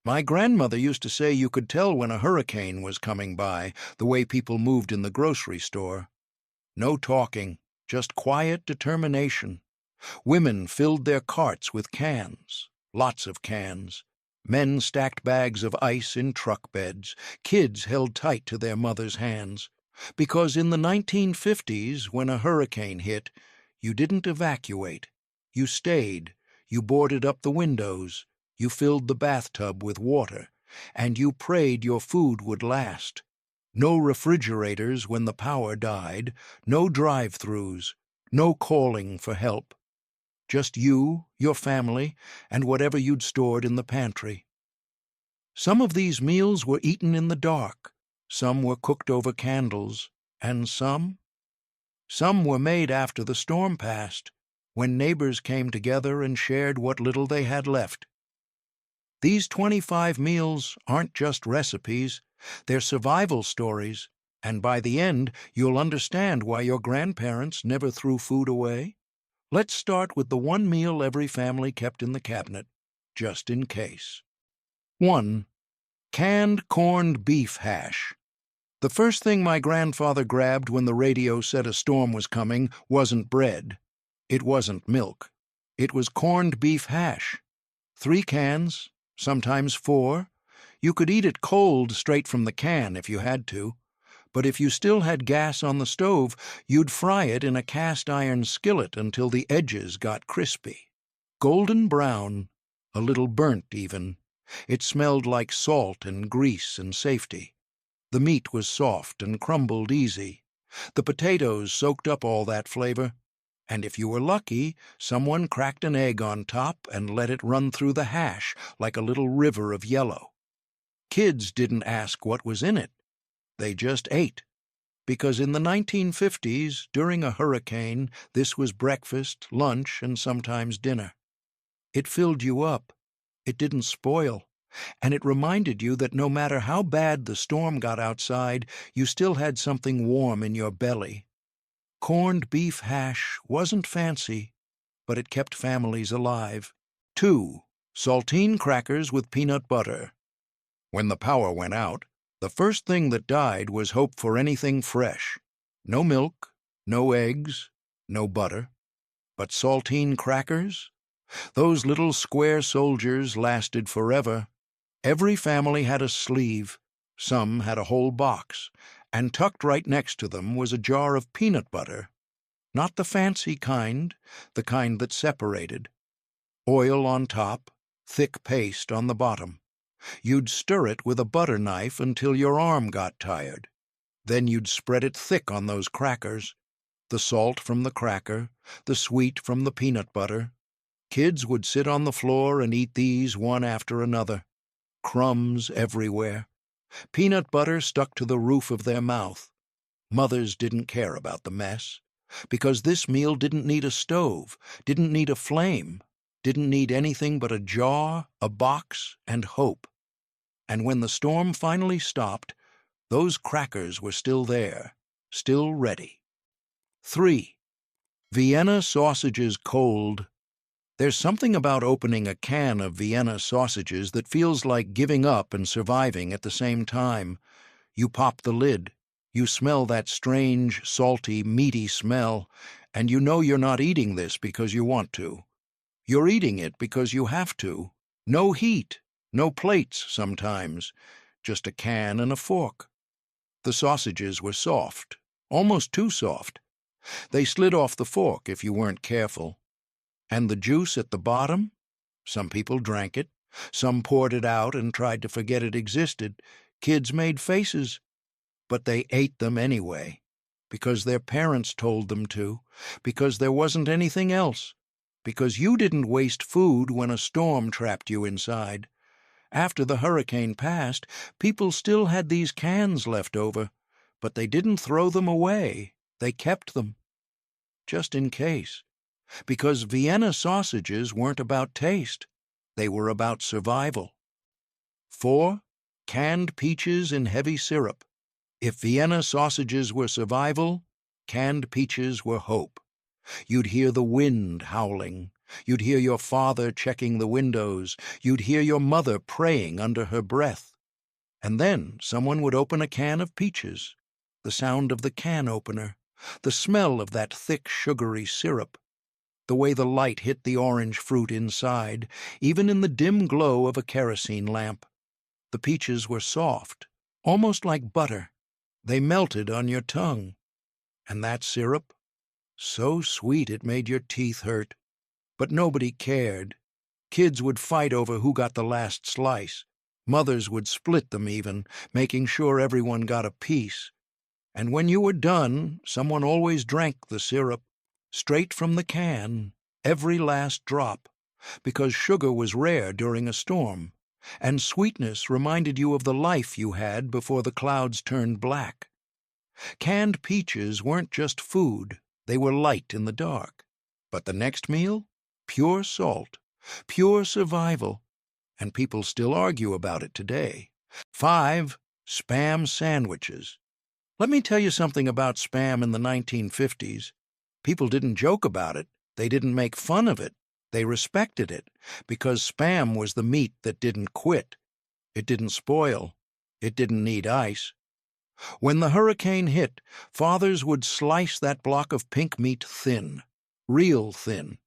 My grandmother used to say you could tell when a hurricane was coming by, the way people moved in the grocery store. No talking, just quiet determination. Women filled their carts with cans, lots of cans. Men stacked bags of ice in truck beds. Kids held tight to their mother's hands. Because in the 1950s, when a hurricane hit, you didn't evacuate. You stayed. You boarded up the windows. You filled the bathtub with water. And you prayed your food would last. No refrigerators when the power died. No drive-thrus. No calling for help. Just you, your family, and whatever you'd stored in the pantry. Some of these meals were eaten in the dark, some were cooked over candles, and some were made after the storm passed, when neighbors came together and shared what little they had left. These 25 meals aren't just recipes, they're survival stories, and by the end you'll understand why your grandparents never threw food away. Let's start with the one meal every family kept in the cabinet, just in case. 1. Canned corned beef hash. The first thing my grandfather grabbed when the radio said a storm was coming wasn't bread. It wasn't milk. It was corned beef hash. 3 cans, sometimes 4. You could eat it cold straight from the can if you had to. But if you still had gas on the stove, you'd fry it in a cast-iron skillet until the edges got crispy. Golden brown, a little burnt even. It smelled like salt and grease and safety. The meat was soft and crumbled easy. The potatoes soaked up all that flavor. And if you were lucky, someone cracked an egg on top and let it run through the hash like a little river of yellow. Kids didn't ask what was in it. They just ate. Because in the 1950s, during a hurricane, this was breakfast, lunch, and sometimes dinner. It filled you up. It didn't spoil. And it reminded you that no matter how bad the storm got outside, you still had something warm in your belly. Corned beef hash wasn't fancy, but it kept families alive. 2. Saltine crackers with peanut butter. When the power went out, the first thing that died was hope for anything fresh. No milk, no eggs, no butter. But saltine crackers? Those little square soldiers lasted forever. Every family had a sleeve. Some had a whole box. And tucked right next to them was a jar of peanut butter. Not the fancy kind, the kind that separated. Oil on top, thick paste on the bottom. You'd stir it with a butter knife until your arm got tired. Then you'd spread it thick on those crackers. The salt from the cracker, the sweet from the peanut butter. Kids would sit on the floor and eat these one after another. Crumbs everywhere. Peanut butter stuck to the roof of their mouth. Mothers didn't care about the mess, because this meal didn't need a stove, didn't need a flame, didn't need anything but a jar, a box, and hope. And when the storm finally stopped, those crackers were still there, still ready. 3. Vienna sausages cold. There's something about opening a can of Vienna sausages that feels like giving up and surviving at the same time. You pop the lid. You smell that strange, salty, meaty smell, and you know you're not eating this because you want to. You're eating it because you have to. No heat, no plates sometimes, just a can and a fork. The sausages were soft, almost too soft. They slid off the fork if you weren't careful. And the juice at the bottom? Some people drank it. Some poured it out and tried to forget it existed. Kids made faces. But they ate them anyway, because their parents told them to, because there wasn't anything else, because you didn't waste food when a storm trapped you inside. After the hurricane passed, people still had these cans left over, but they didn't throw them away. They kept them. Just in case. Because Vienna sausages weren't about taste. They were about survival. 4. Canned peaches in heavy syrup. If Vienna sausages were survival, canned peaches were hope. You'd hear the wind howling, You'd hear your father checking the windows. You'd hear your mother praying under her breath. And then someone would open a can of peaches. The sound of the can opener, the smell of that thick, sugary syrup, the way the light hit the orange fruit inside, even in the dim glow of a kerosene lamp. The peaches were soft, almost like butter. They melted on your tongue. And that syrup? So sweet it made your teeth hurt. But nobody cared. Kids would fight over who got the last slice. Mothers would split them even, making sure everyone got a piece. And when you were done, someone always drank the syrup, straight from the can, every last drop, because sugar was rare during a storm, and sweetness reminded you of the life you had before the clouds turned black. Canned peaches weren't just food, they were light in the dark. But the next meal? Pure salt, pure survival, and people still argue about it today. 5. Spam sandwiches. Let me tell you something about Spam in the 1950s. People didn't joke about it. They didn't make fun of it. They respected it, because Spam was the meat that didn't quit. It didn't spoil. It didn't need ice. When the hurricane hit, fathers would slice that block of pink meat thin, real thin,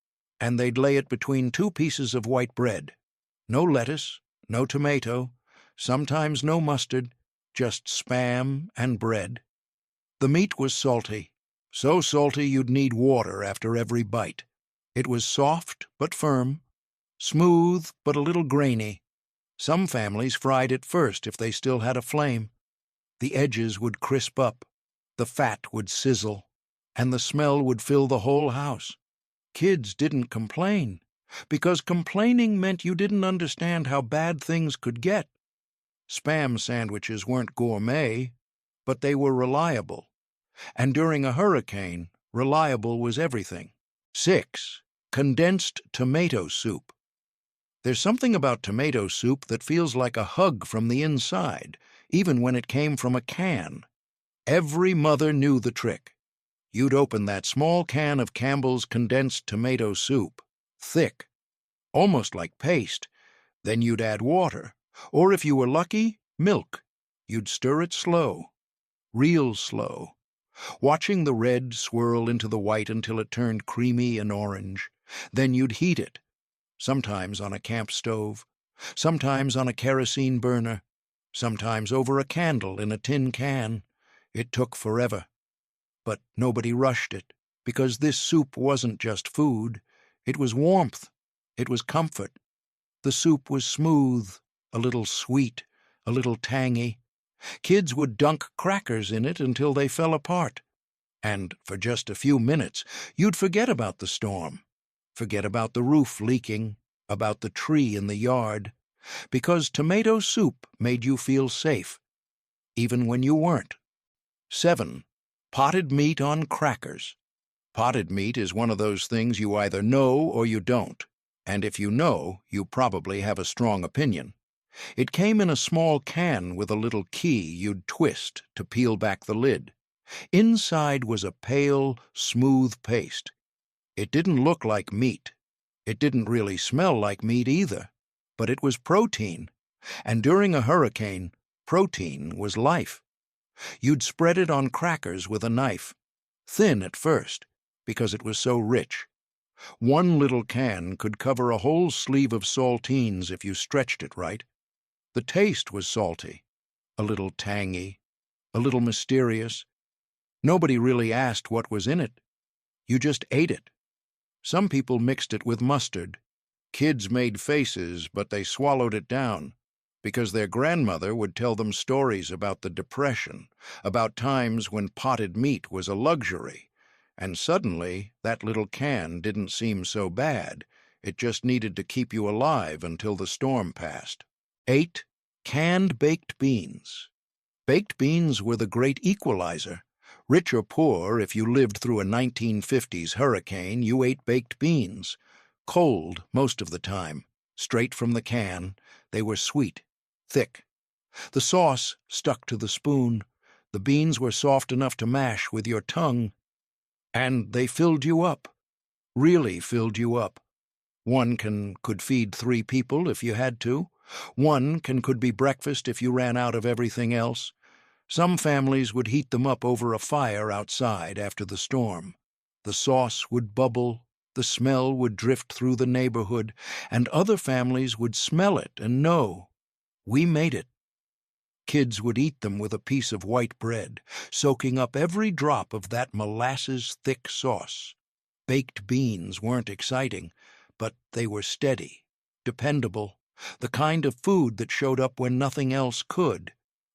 and they'd lay it between 2 pieces of white bread. No lettuce, no tomato, sometimes no mustard, just Spam and bread. The meat was salty, so salty you'd need water after every bite. It was soft but firm, smooth but a little grainy. Some families fried it first if they still had a flame. The edges would crisp up, the fat would sizzle, and the smell would fill the whole house. Kids didn't complain, because complaining meant you didn't understand how bad things could get. Spam sandwiches weren't gourmet, but they were reliable. And during a hurricane, reliable was everything. 6. Condensed tomato soup. There's something about tomato soup that feels like a hug from the inside, even when it came from a can. Every mother knew the trick. You'd open that small can of Campbell's condensed tomato soup, thick, almost like paste. Then you'd add water, or if you were lucky, milk. You'd stir it slow, real slow, watching the red swirl into the white until it turned creamy and orange. Then you'd heat it, sometimes on a camp stove, sometimes on a kerosene burner, sometimes over a candle in a tin can. It took forever. But nobody rushed it, because this soup wasn't just food. It was warmth. It was comfort. The soup was smooth, a little sweet, a little tangy. Kids would dunk crackers in it until they fell apart. And for just a few minutes, you'd forget about the storm, forget about the roof leaking, about the tree in the yard, because tomato soup made you feel safe, even when you weren't. 7. Potted meat on crackers. Potted meat is one of those things you either know or you don't, and if you know, you probably have a strong opinion. It came in a small can with a little key you'd twist to peel back the lid. Inside was a pale, smooth paste. It didn't look like meat. It didn't really smell like meat either, but it was protein, and during a hurricane, protein was life. You'd spread it on crackers with a knife, thin at first, because it was so rich. One little can could cover a whole sleeve of saltines if you stretched it right. The taste was salty, a little tangy, a little mysterious. Nobody really asked what was in it. You just ate it. Some people mixed it with mustard. Kids made faces, but they swallowed it down, because their grandmother would tell them stories about the Depression, about times when potted meat was a luxury, and suddenly that little can didn't seem so bad. It just needed to keep you alive until the storm passed. 8. Canned baked beans. Baked beans were the great equalizer. Rich or poor, if you lived through a 1950s hurricane, you ate baked beans. Cold most of the time, straight from the can. They were sweet, thick. The sauce stuck to the spoon. The beans were soft enough to mash with your tongue. And they filled you up, really filled you up. One can could feed 3 people if you had to. One can could be breakfast if you ran out of everything else. Some families would heat them up over a fire outside after the storm. The sauce would bubble, the smell would drift through the neighborhood, and other families would smell it and know, we made it. Kids would eat them with a piece of white bread, soaking up every drop of that molasses-thick sauce. Baked beans weren't exciting, but they were steady, dependable, the kind of food that showed up when nothing else could,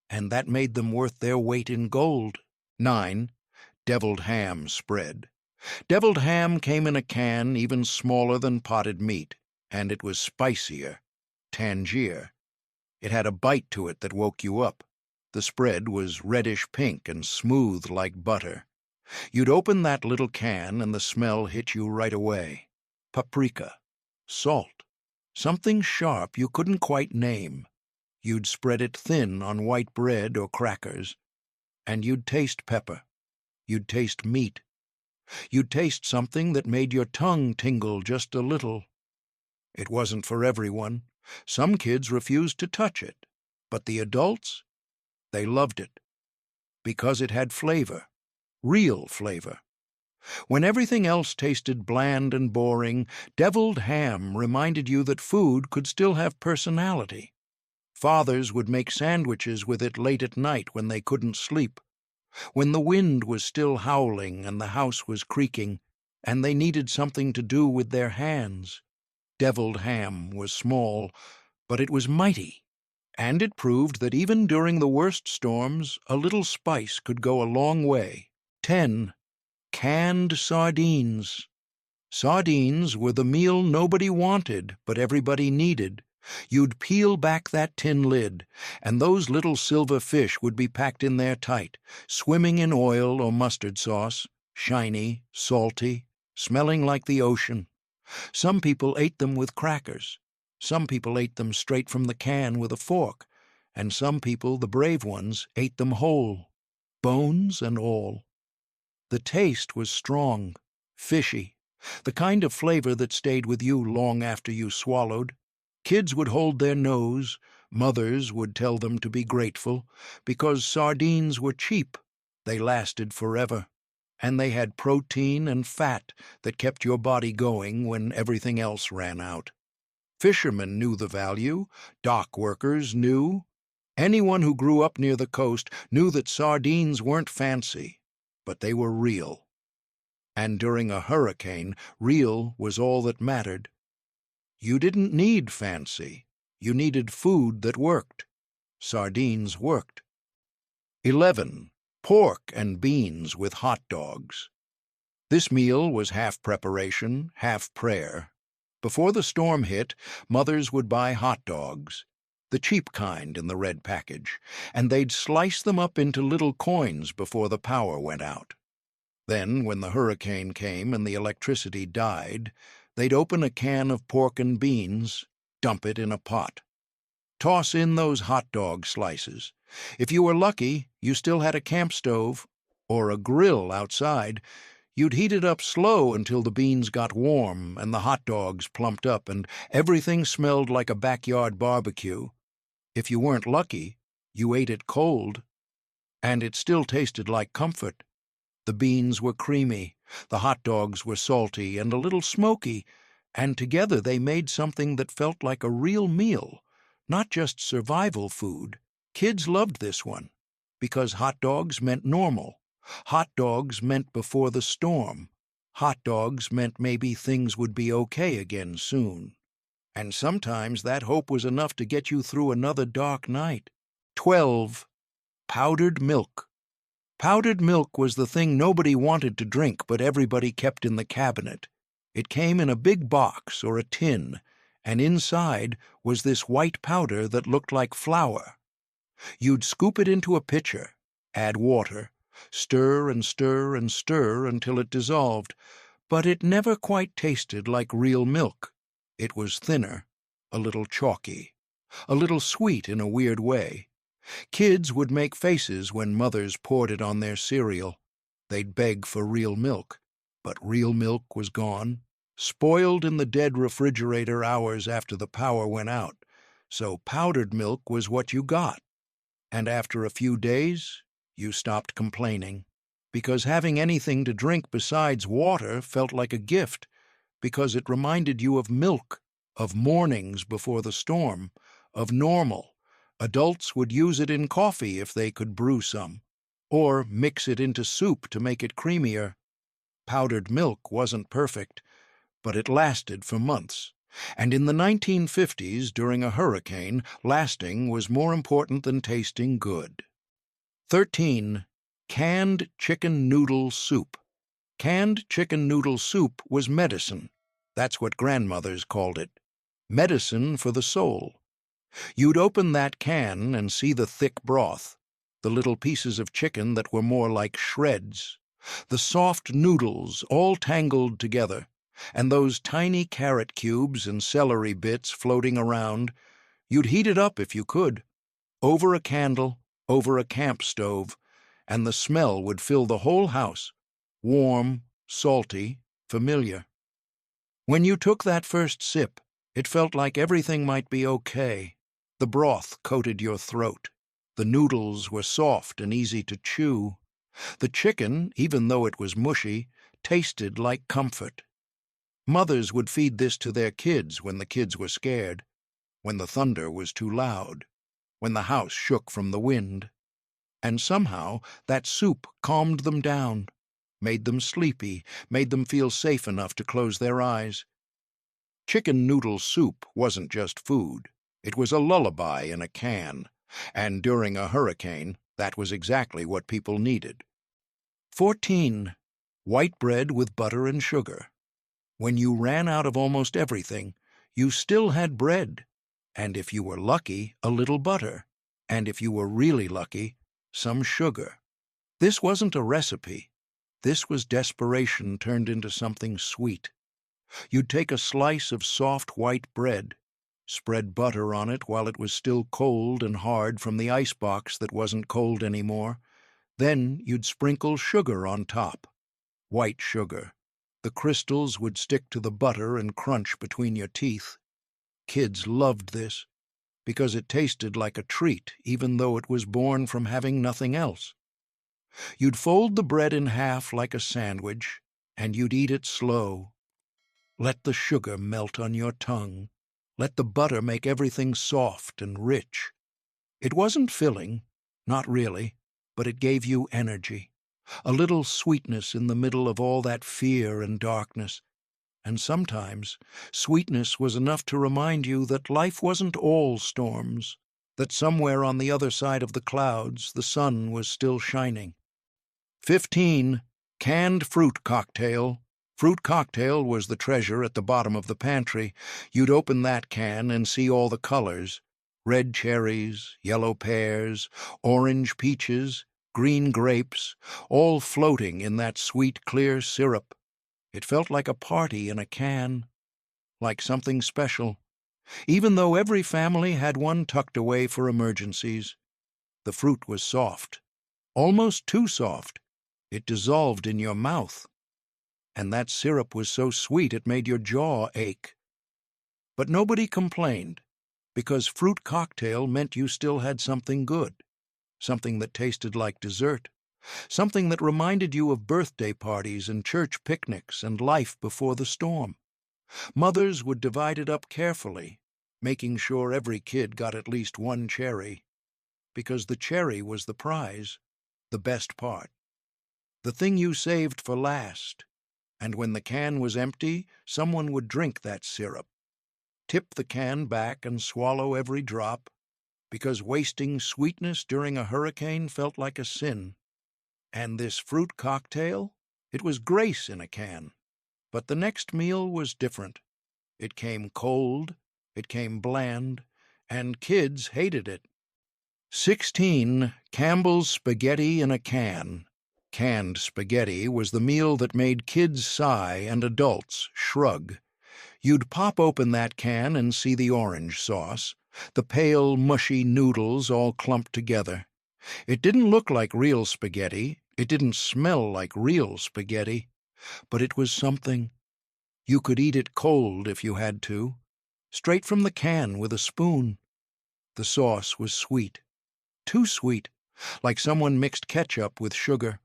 and that made them worth their weight in gold. 9. Deviled ham spread. Deviled ham came in a can even smaller than potted meat, and it was spicier, Tangier. It had a bite to it that woke you up. The spread was reddish-pink and smooth like butter. You'd open that little can and the smell hit you right away. Paprika, salt, something sharp you couldn't quite name. You'd spread it thin on white bread or crackers, and you'd taste pepper. You'd taste meat. You'd taste something that made your tongue tingle just a little. It wasn't for everyone. Some kids refused to touch it, but the adults, they loved it, because it had flavor, real flavor. When everything else tasted bland and boring, deviled ham reminded you that food could still have personality. Fathers would make sandwiches with it late at night when they couldn't sleep, when the wind was still howling and the house was creaking, and they needed something to do with their hands. Deviled ham was small, but it was mighty, and it proved that even during the worst storms, a little spice could go a long way. 10. Canned sardines. Sardines were the meal nobody wanted, but everybody needed. You'd peel back that tin lid, and those little silver fish would be packed in there tight, swimming in oil or mustard sauce, shiny, salty, smelling like the ocean. Some people ate them with crackers. Some people ate them straight from the can with a fork, and some people, the brave ones, ate them whole, bones and all. The taste was strong, fishy, the kind of flavor that stayed with you long after you swallowed. Kids would hold their nose, mothers would tell them to be grateful, because sardines were cheap. They lasted forever, and they had protein and fat that kept your body going when everything else ran out. Fishermen knew the value, dock workers knew. Anyone who grew up near the coast knew that sardines weren't fancy, but they were real. And during a hurricane, real was all that mattered. You didn't need fancy. You needed food that worked. Sardines worked. 11. Pork and beans with hot dogs. This meal was half preparation, half prayer. Before the storm hit, mothers would buy hot dogs, the cheap kind in the red package, and they'd slice them up into little coins before the power went out. Then, when the hurricane came and the electricity died, they'd open a can of pork and beans, dump it in a pot. Toss in those hot dog slices. If you were lucky, you still had a camp stove or a grill outside. You'd heat it up slow until the beans got warm and the hot dogs plumped up and everything smelled like a backyard barbecue. If you weren't lucky, you ate it cold, and it still tasted like comfort. The beans were creamy, the hot dogs were salty and a little smoky, and together they made something that felt like a real meal, not just survival food. Kids loved this one, because hot dogs meant normal. Hot dogs meant before the storm. Hot dogs meant maybe things would be okay again soon. And sometimes that hope was enough to get you through another dark night. 12. Powdered milk. Powdered milk was the thing nobody wanted to drink, but everybody kept in the cabinet. It came in a big box or a tin, and inside was this white powder that looked like flour. You'd scoop it into a pitcher, add water, stir and stir and stir until it dissolved, but it never quite tasted like real milk. It was thinner, a little chalky, a little sweet in a weird way. Kids would make faces when mothers poured it on their cereal. They'd beg for real milk, but real milk was gone. spoiled in the dead refrigerator hours after the power went out, so powdered milk was what you got. And after a few days, you stopped complaining, because having anything to drink besides water felt like a gift, because it reminded you of milk, of mornings before the storm, of normal. Adults would use it in coffee if they could brew some, or mix it into soup to make it creamier. Powdered milk wasn't perfect, but it lasted for months. And in the 1950s, during a hurricane, lasting was more important than tasting good. 13. Canned chicken noodle soup. Canned chicken noodle soup was medicine. That's what grandmothers called it. Medicine for the soul. You'd open that can and see the thick broth, the little pieces of chicken that were more like shreds, the soft noodles all tangled together, and those tiny carrot cubes and celery bits floating around. You'd heat it up if you could, over a candle, over a camp stove, and the smell would fill the whole house, warm, salty, familiar. When you took that first sip, it felt like everything might be okay. The broth coated your throat. The noodles were soft and easy to chew. The chicken, even though it was mushy, tasted like comfort. Mothers would feed this to their kids when the kids were scared, when the thunder was too loud, when the house shook from the wind. And somehow that soup calmed them down, made them sleepy, made them feel safe enough to close their eyes. Chicken noodle soup wasn't just food. It was a lullaby in a can, and during a hurricane, that was exactly what people needed. 14. White bread with butter and sugar. When you ran out of almost everything, you still had bread, and if you were lucky, a little butter, and if you were really lucky, some sugar. This wasn't a recipe. This was desperation turned into something sweet. You'd take a slice of soft white bread, spread butter on it while it was still cold and hard from the icebox that wasn't cold anymore. Then you'd sprinkle sugar on top. White sugar. The crystals would stick to the butter and crunch between your teeth. Kids loved this, because it tasted like a treat even though it was born from having nothing else. You'd fold the bread in half like a sandwich, and you'd eat it slow. Let the sugar melt on your tongue. Let the butter make everything soft and rich. It wasn't filling, not really, but it gave you energy, a little sweetness in the middle of all that fear and darkness. And sometimes sweetness was enough to remind you that life wasn't all storms, that somewhere on the other side of the clouds the sun was still shining. 15. Canned fruit cocktail. Fruit cocktail was the treasure at the bottom of the pantry. You'd open that can and see all the colors: red cherries, yellow pears, orange peaches, green grapes, all floating in that sweet, clear syrup. It felt like a party in a can, like something special, even though every family had one tucked away for emergencies. The fruit was soft, almost too soft. It dissolved in your mouth. And that syrup was so sweet it made your jaw ache. But nobody complained, because fruit cocktail meant you still had something good, something that tasted like dessert, something that reminded you of birthday parties and church picnics and life before the storm. Mothers would divide it up carefully, making sure every kid got at least one cherry, because the cherry was the prize, the best part, the thing you saved for last. And when the can was empty, someone would drink that syrup, tip the can back and swallow every drop, because wasting sweetness during a hurricane felt like a sin. And this fruit cocktail? It was grace in a can. But the next meal was different. It came cold, it came bland, and kids hated it. 16. Campbell's spaghetti in a can. Canned spaghetti was the meal that made kids sigh and adults shrug. You'd pop open that can and see the orange sauce, the pale, mushy noodles all clumped together. It didn't look like real spaghetti, it didn't smell like real spaghetti, but it was something. You could eat it cold if you had to, straight from the can with a spoon. The sauce was sweet, too sweet, like someone mixed ketchup with sugar.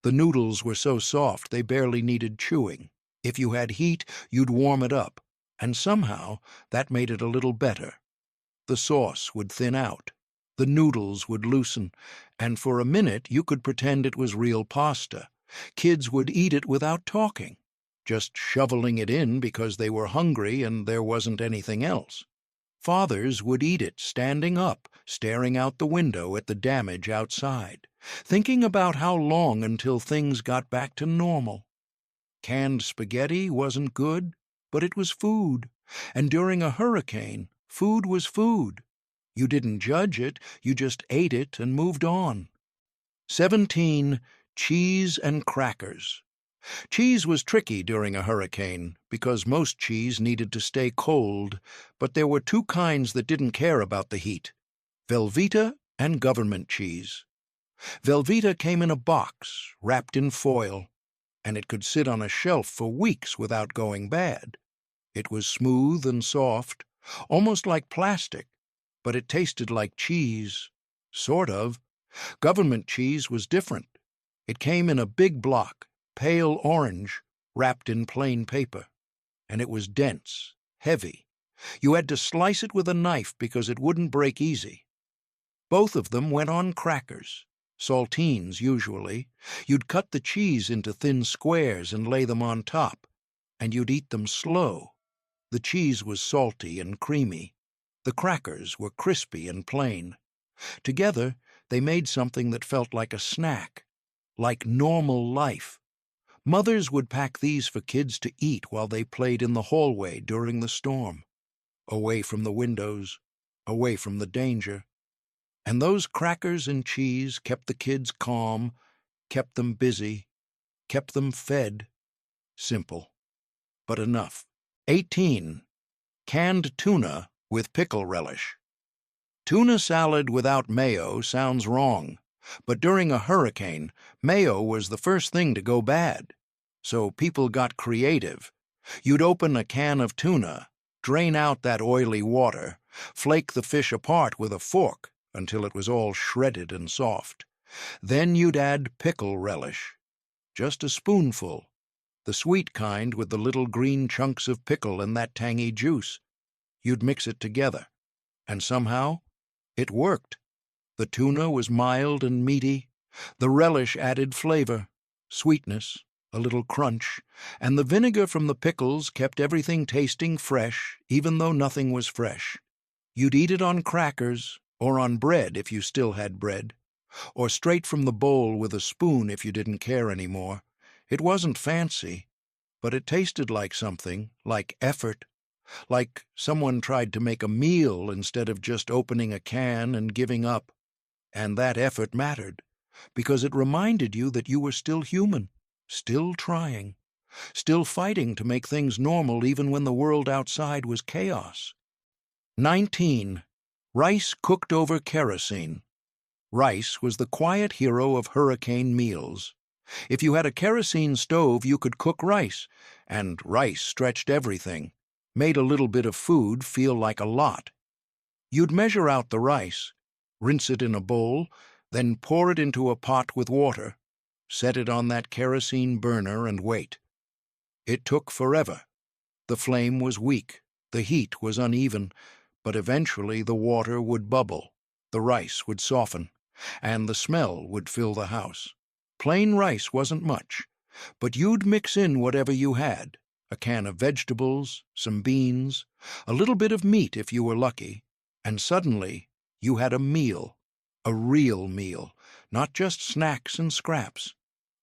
The noodles were so soft they barely needed chewing. If you had heat, you'd warm it up, and somehow that made it a little better. The sauce would thin out, the noodles would loosen, and for a minute you could pretend it was real pasta. Kids would eat it without talking, just shoveling it in because they were hungry and there wasn't anything else. Fathers would eat it standing up, staring out the window at the damage outside, thinking about how long until things got back to normal. Canned spaghetti wasn't good, but it was food, and during a hurricane, food was food. You didn't judge it, you just ate it and moved on. 17. Cheese and crackers. Cheese was tricky during a hurricane because most cheese needed to stay cold, but there were two kinds that didn't care about the heat: Velveeta and government cheese. Velveeta came in a box, wrapped in foil, and it could sit on a shelf for weeks without going bad. It was smooth and soft, almost like plastic, but it tasted like cheese. Sort of. Government cheese was different. It came in a big block, pale orange, wrapped in plain paper, and it was dense, heavy. You had to slice it with a knife because it wouldn't break easy. Both of them went on crackers, saltines usually. You'd cut the cheese into thin squares and lay them on top, and you'd eat them slow. The cheese was salty and creamy. The crackers were crispy and plain. Together, they made something that felt like a snack, like normal life. Mothers would pack these for kids to eat while they played in the hallway during the storm, away from the windows, away from the danger. And those crackers and cheese kept the kids calm, kept them busy, kept them fed. Simple, but enough. 18. Canned tuna with pickle relish. Tuna salad without mayo sounds wrong, but during a hurricane, mayo was the first thing to go bad. So people got creative. You'd open a can of tuna, drain out that oily water, flake the fish apart with a fork until it was all shredded and soft. Then you'd add pickle relish. Just a spoonful. The sweet kind with the little green chunks of pickle and that tangy juice. You'd mix it together. And somehow, it worked. The tuna was mild and meaty. The relish added flavor, sweetness, a little crunch, and the vinegar from the pickles kept everything tasting fresh, even though nothing was fresh. You'd eat it on crackers, or on bread if you still had bread, or straight from the bowl with a spoon if you didn't care anymore. It wasn't fancy, but it tasted like something, like effort, like someone tried to make a meal instead of just opening a can and giving up. And that effort mattered, because it reminded you that you were still human, still trying, still fighting to make things normal even when the world outside was chaos. 19. Rice cooked over kerosene. Rice was the quiet hero of hurricane meals. If you had a kerosene stove, you could cook rice, and rice stretched everything, made a little bit of food feel like a lot. You'd measure out the rice, rinse it in a bowl, then pour it into a pot with water, set it on that kerosene burner and wait. It took forever. The flame was weak, the heat was uneven, but eventually the water would bubble, the rice would soften, and the smell would fill the house. Plain rice wasn't much, but you'd mix in whatever you had, a can of vegetables, some beans, a little bit of meat if you were lucky, and suddenly you had a meal, a real meal, not just snacks and scraps.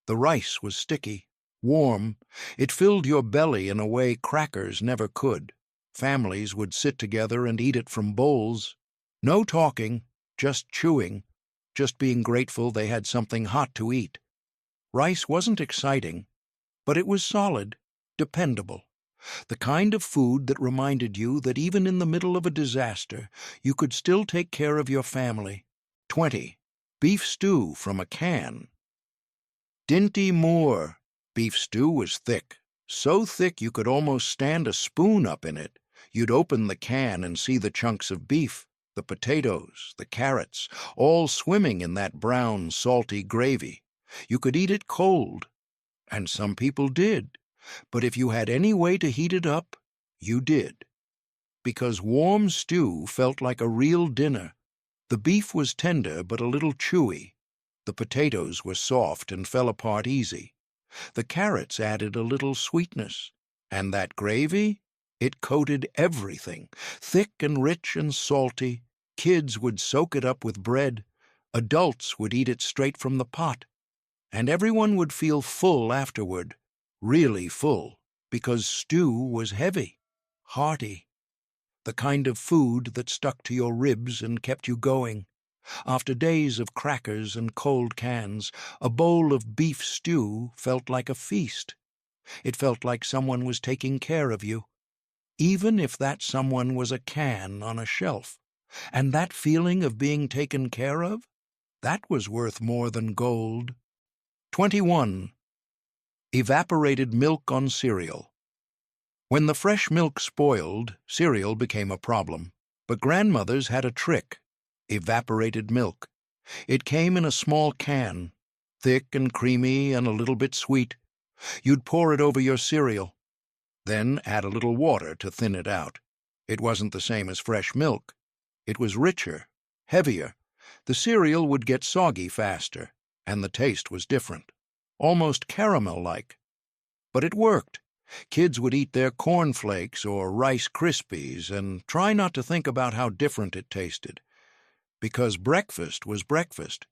The rice was sticky, warm. It filled your belly in a way crackers never could. Families would sit together and eat it from bowls. No talking, just chewing, just being grateful they had something hot to eat. Rice wasn't exciting, but it was solid, dependable. The kind of food that reminded you that even in the middle of a disaster, you could still take care of your family. 20. Beef stew from a can. Dinty Moore. Beef stew was thick, so thick you could almost stand a spoon up in it. You'd open the can and see the chunks of beef, the potatoes, the carrots, all swimming in that brown, salty gravy. You could eat it cold, and some people did, but if you had any way to heat it up, you did. Because warm stew felt like a real dinner. The beef was tender but a little chewy. The potatoes were soft and fell apart easy. The carrots added a little sweetness. And that gravy? It coated everything, thick and rich and salty. Kids would soak it up with bread. Adults would eat it straight from the pot. And everyone would feel full afterward, really full, because stew was heavy, hearty, the kind of food that stuck to your ribs and kept you going. After days of crackers and cold cans, a bowl of beef stew felt like a feast. It felt like someone was taking care of you, even if that someone was a can on a shelf. And that feeling of being taken care of, that was worth more than gold. 21. Evaporated milk on cereal. When the fresh milk spoiled, cereal became a problem. But grandmothers had a trick: evaporated milk. It came in a small can, thick and creamy and a little bit sweet. You'd pour it over your cereal, then add a little water to thin it out. It wasn't the same as fresh milk. It was richer, heavier. The cereal would get soggy faster, and the taste was different, almost caramel-like. But it worked. Kids would eat their cornflakes or Rice Krispies and try not to think about how different it tasted. Because breakfast was breakfast,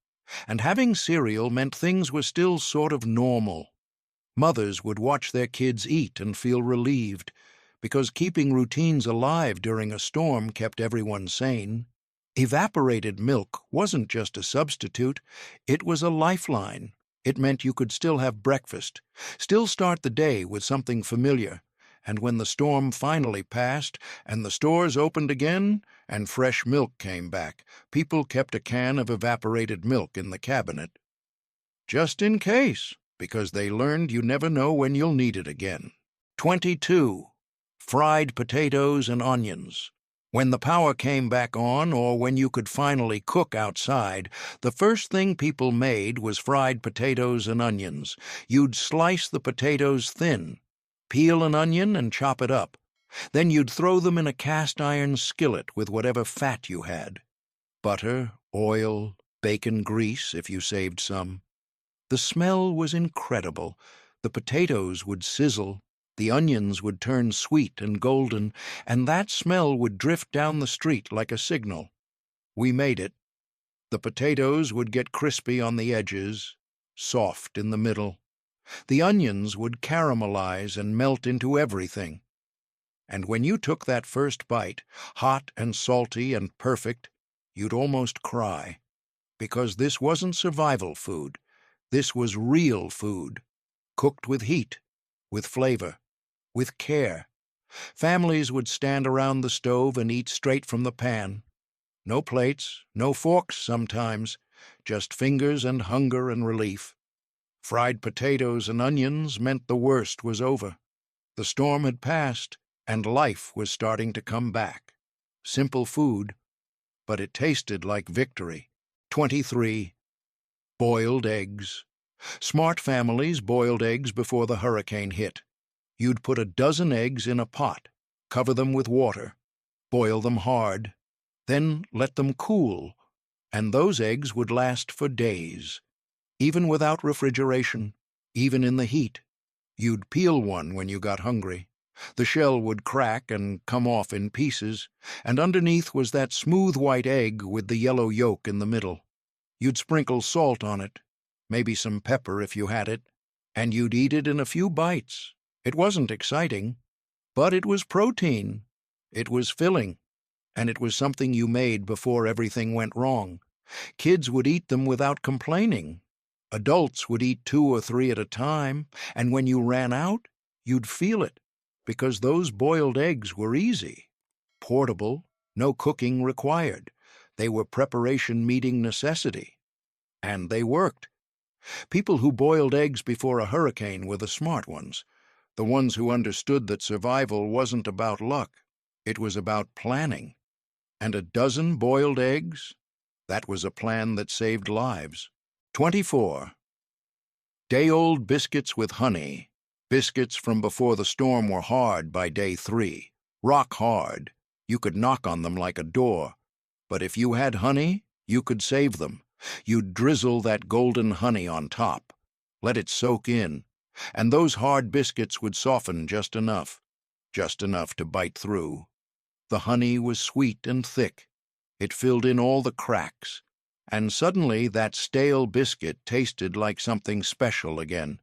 and having cereal meant things were still sort of normal. Mothers would watch their kids eat and feel relieved, because keeping routines alive during a storm kept everyone sane. Evaporated milk wasn't just a substitute, it was a lifeline. It meant you could still have breakfast, still start the day with something familiar, and when the storm finally passed and the stores opened again and fresh milk came back, people kept a can of evaporated milk in the cabinet. Just in case, because they learned you never know when you'll need it again. 22. Fried potatoes and onions. When the power came back on, or when you could finally cook outside, the first thing people made was fried potatoes and onions. You'd slice the potatoes thin, peel an onion and chop it up. Then you'd throw them in a cast-iron skillet with whatever fat you had. Butter, oil, bacon grease if you saved some. The smell was incredible. The potatoes would sizzle. The onions would turn sweet and golden, and that smell would drift down the street like a signal. We made it. The potatoes would get crispy on the edges, soft in the middle. The onions would caramelize and melt into everything. And when you took that first bite, hot and salty and perfect, you'd almost cry. Because this wasn't survival food. This was real food, cooked with heat, with flavor, with care. Families would stand around the stove and eat straight from the pan. No plates, no forks sometimes, just fingers and hunger and relief. Fried potatoes and onions meant the worst was over. The storm had passed, and life was starting to come back. Simple food, but it tasted like victory. 23. Boiled eggs. Smart families boiled eggs before the hurricane hit. You'd put a dozen eggs in a pot, cover them with water, boil them hard, then let them cool, and those eggs would last for days. Even without refrigeration, even in the heat. You'd peel one when you got hungry. The shell would crack and come off in pieces, and underneath was that smooth white egg with the yellow yolk in the middle. You'd sprinkle salt on it, maybe some pepper if you had it, and you'd eat it in a few bites. It wasn't exciting, but it was protein. It was filling, and it was something you made before everything went wrong. Kids would eat them without complaining. Adults would eat 2 or 3 at a time, and when you ran out, you'd feel it, because those boiled eggs were easy. Portable, no cooking required. They were preparation meeting necessity. And they worked. People who boiled eggs before a hurricane were the smart ones. the ones who understood that survival wasn't about luck, it was about planning. And a dozen boiled eggs? That was a plan that saved lives. 24. Day-old biscuits with honey. Biscuits from before the storm were hard by day 3. Rock hard. You could knock on them like a door. But if you had honey, you could save them. You'd drizzle that golden honey on top. Let it soak in. And those hard biscuits would soften just enough to bite through. The honey was sweet and thick. It filled in all the cracks. And suddenly that stale biscuit tasted like something special again.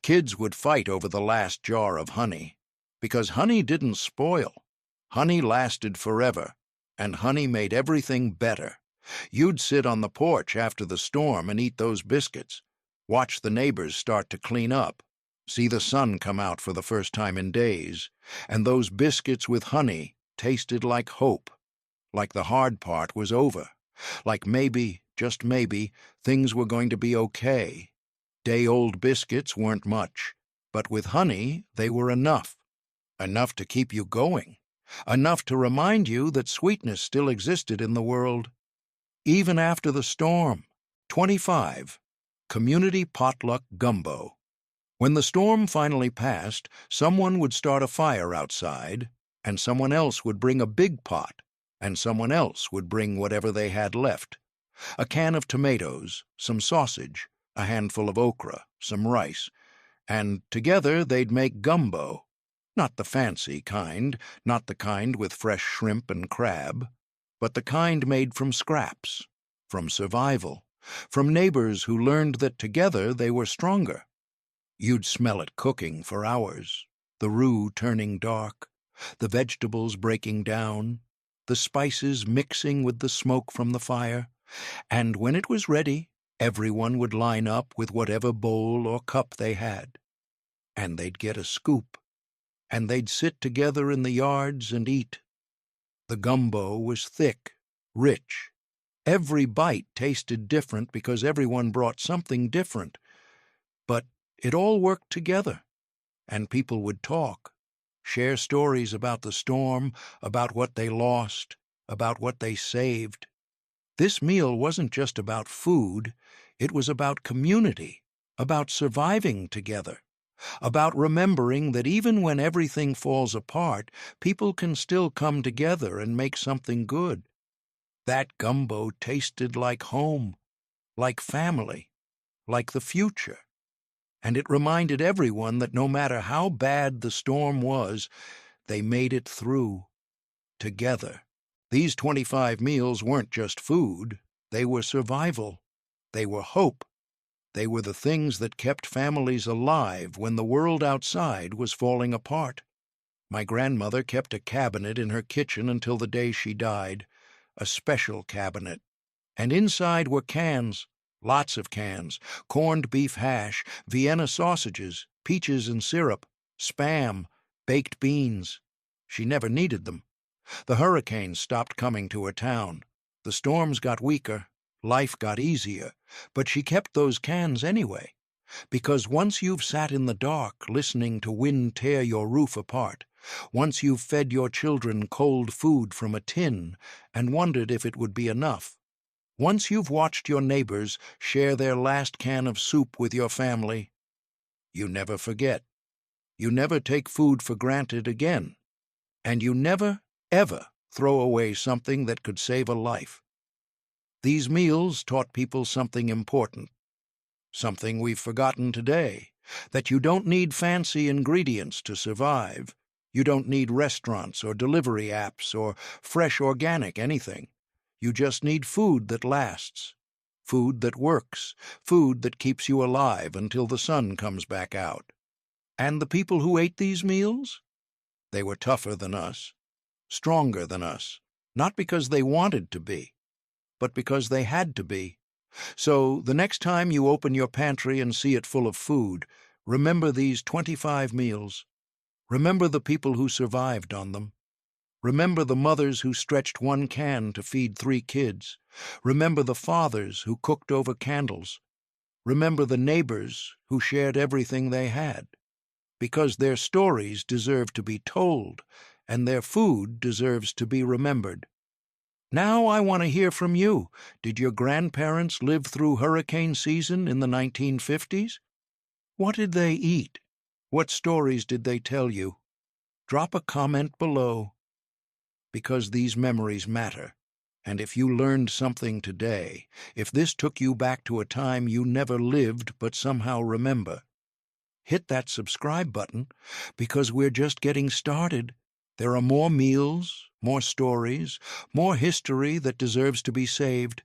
Kids would fight over the last jar of honey. Because honey didn't spoil. Honey lasted forever. And honey made everything better. You'd sit on the porch after the storm and eat those biscuits. Watch the neighbors start to clean up. See the sun come out for the first time in days. And those biscuits with honey tasted like hope. Like the hard part was over. Like maybe, just maybe, things were going to be okay. Day-old biscuits weren't much, but with honey they were enough. Enough to keep you going. Enough to remind you that sweetness still existed in the world. Even after the storm. 25. Community potluck gumbo. When the storm finally passed, someone would start a fire outside, and someone else would bring a big pot, and someone else would bring whatever they had left. A can of tomatoes, some sausage, a handful of okra, some rice, and together they'd make gumbo. Not the fancy kind, not the kind with fresh shrimp and crab, but the kind made from scraps, from survival, from neighbors who learned that together they were stronger. You'd smell it cooking for hours, the roux turning dark, the vegetables breaking down, the spices mixing with the smoke from the fire, and when it was ready, everyone would line up with whatever bowl or cup they had. And they'd get a scoop, and they'd sit together in the yards and eat. The gumbo was thick, rich. Every bite tasted different because everyone brought something different. But it all worked together, and people would talk, share stories about the storm, about what they lost, about what they saved. This meal wasn't just about food, it was about community, about surviving together, about remembering that even when everything falls apart, people can still come together and make something good. That gumbo tasted like home, like family, like the future. And it reminded everyone that no matter how bad the storm was, they made it through, together. These 25 meals weren't just food, they were survival, they were hope, they were the things that kept families alive when the world outside was falling apart. My grandmother kept a cabinet in her kitchen until the day she died, a special cabinet, and inside were cans. Lots of cans, corned beef hash, Vienna sausages, peaches and syrup, Spam, baked beans. She never needed them. The hurricanes stopped coming to her town. The storms got weaker, life got easier, but she kept those cans anyway. Because once you've sat in the dark listening to wind tear your roof apart, once you've fed your children cold food from a tin and wondered if it would be enough, once you've watched your neighbors share their last can of soup with your family, you never forget. You never take food for granted again. And you never, ever throw away something that could save a life. These meals taught people something important, something we've forgotten today, that you don't need fancy ingredients to survive. You don't need restaurants or delivery apps or fresh organic anything. You just need food that lasts, food that works, food that keeps you alive until the sun comes back out. And the people who ate these meals? They were tougher than us, stronger than us, not because they wanted to be, but because they had to be. So the next time you open your pantry and see it full of food, remember these 25 meals. Remember the people who survived on them. Remember the mothers who stretched one can to feed 3 kids. Remember the fathers who cooked over candles. Remember the neighbors who shared everything they had. because their stories deserve to be told, and their food deserves to be remembered. Now I want to hear from you. Did your grandparents live through hurricane season in the 1950s? What did they eat? What stories did they tell you? Drop a comment below, because these memories matter. And if you learned something today, if this took you back to a time you never lived but somehow remember, hit that subscribe button, because we're just getting started. There are more meals, more stories, more history that deserves to be saved,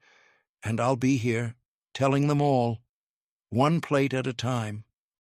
and I'll be here, telling them all, one plate at a time.